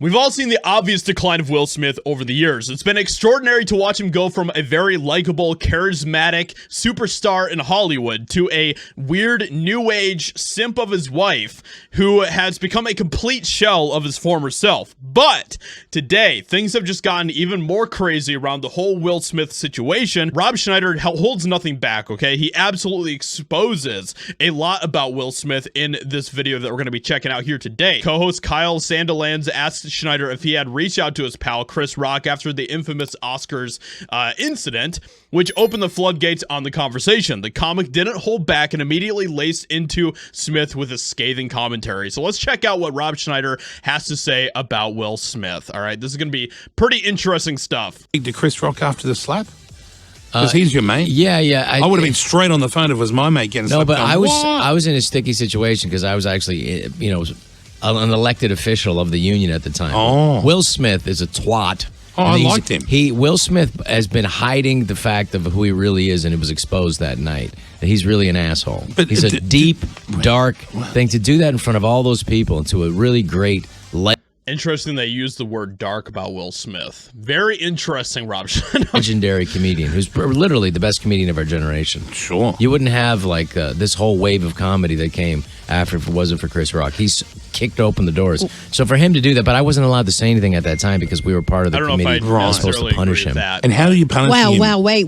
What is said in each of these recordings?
We've all seen the obvious decline of Will Smith over the years. It's been extraordinary to watch him go from a very likable, charismatic superstar in Hollywood to a weird, new age simp of his wife who has become a complete shell of his former self. But today, things have just gotten even more crazy around the whole Will Smith situation. Rob Schneider holds nothing back, okay? He absolutely exposes a lot about Will Smith in this video that we're going to be checking out here today. Co-host Kyle Sandilands asked Schneider if he had reached out to his pal Chris Rock after the infamous Oscars incident, which opened the floodgates on the conversation. The comic didn't hold back and immediately laced into Smith with a scathing commentary. So let's check out what Rob Schneider has to say about Will Smith. All right, this is going to be pretty interesting stuff. To Chris Rock after the slap? Because he's your mate. Yeah. I would have been straight on the phone if it was my mate getting slapped. No, but going, I was in a sticky situation because I was actually, an elected official of the union at the time. Oh. Will Smith is a twat. Oh, I liked him. Will Smith has been hiding the fact of who he really is, and it was exposed that night. That he's really an asshole. But he's a deep, dark thing. To do that in front of all those people and to a really great... Interesting they used the word dark about Will Smith. Very interesting, Rob Schneider. Legendary comedian who's literally the best comedian of our generation. Sure. You wouldn't have like this whole wave of comedy that came after if it wasn't for Chris Rock. He's kicked open the doors. So for him to do that, but I wasn't allowed to say anything at that time because we were part of the committee. I don't know if I was supposed to punish him. And how do you punish him? Wow, wait.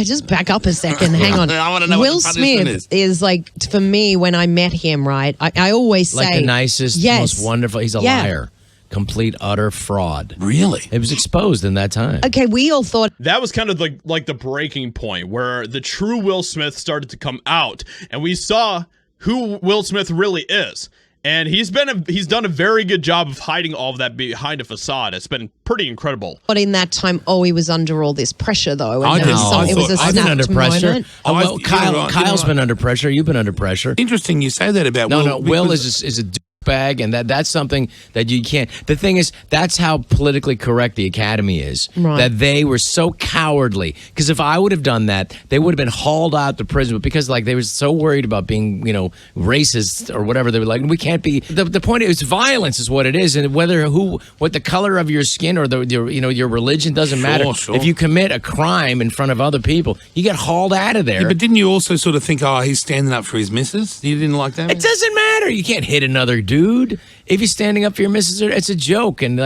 Just back up a second. Hang on. I want to know Will what the punishment Smith is like, for me, when I met him, right, I always say... Like the nicest, most wonderful, he's a liar. Complete, utter fraud. Really? It was exposed in that time. Okay, we all thought... That was kind of like the breaking point where the true Will Smith started to come out, and we saw who Will Smith really is. And he's done a very good job of hiding all of that behind a facade. It's been pretty incredible. But in that time, he was under all this pressure, though. And I've been under pressure. Moment. Kyle's been under pressure. You've been under pressure. Interesting you say that about Will. No, Will is a bag, and that's something that you can't. The thing is, that's how politically correct the Academy is. Right. That they were so cowardly. Because if I would have done that, they would have been hauled out to prison. But because they were so worried about being, racist or whatever, they were like, we can't be. The point is, violence is what it is, and what the color of your skin or your religion doesn't matter. Sure. If you commit a crime in front of other people, you get hauled out of there. Yeah, but didn't you also sort of think, he's standing up for his missus? You didn't like that? It doesn't matter. You can't hit another dude. If you're standing up for your missus, it's a joke. And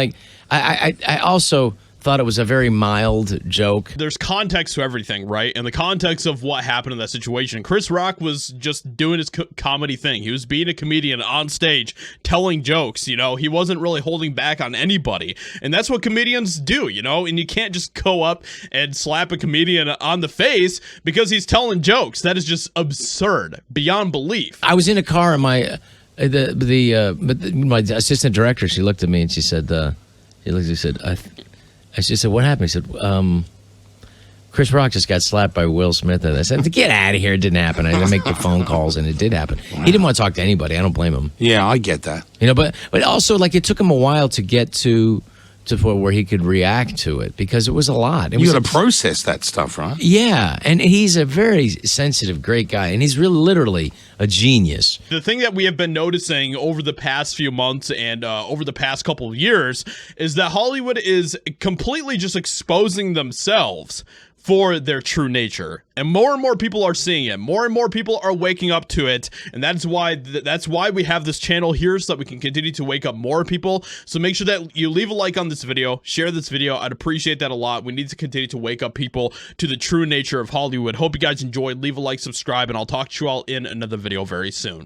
I also thought it was a very mild joke. There's context to everything, right? And the context of what happened in that situation. Chris Rock was just doing his comedy thing. He was being a comedian on stage, telling jokes, He wasn't really holding back on anybody. And that's what comedians do, And you can't just go up and slap a comedian on the face because he's telling jokes. That is just absurd, beyond belief. I was in a car and my assistant director, she looked at me and she said, she said, what happened? He said, Chris Rock just got slapped by Will Smith. And I said, get out of here. It didn't happen. I didn't make the phone calls, and it did happen. Wow. He didn't want to talk to anybody. I don't blame him. Yeah, I get that. But also, it took him a while to get to where he could react to it because it was a lot. You got to process that stuff, right? Yeah, and he's a very sensitive, great guy, and he's really literally a genius. The thing that we have been noticing over the past few months and over the past couple of years is that Hollywood is completely just exposing themselves for their true nature, and more people are seeing it. More and more people are waking up to it, and that's why we have this channel here, so that we can continue to wake up more people. So make sure that you leave a like on this video, share this video. I'd appreciate that a lot. We need to continue to wake up people to the true nature of Hollywood. Hope you guys enjoyed. Leave a like, subscribe, and I'll talk to you all in another video very soon.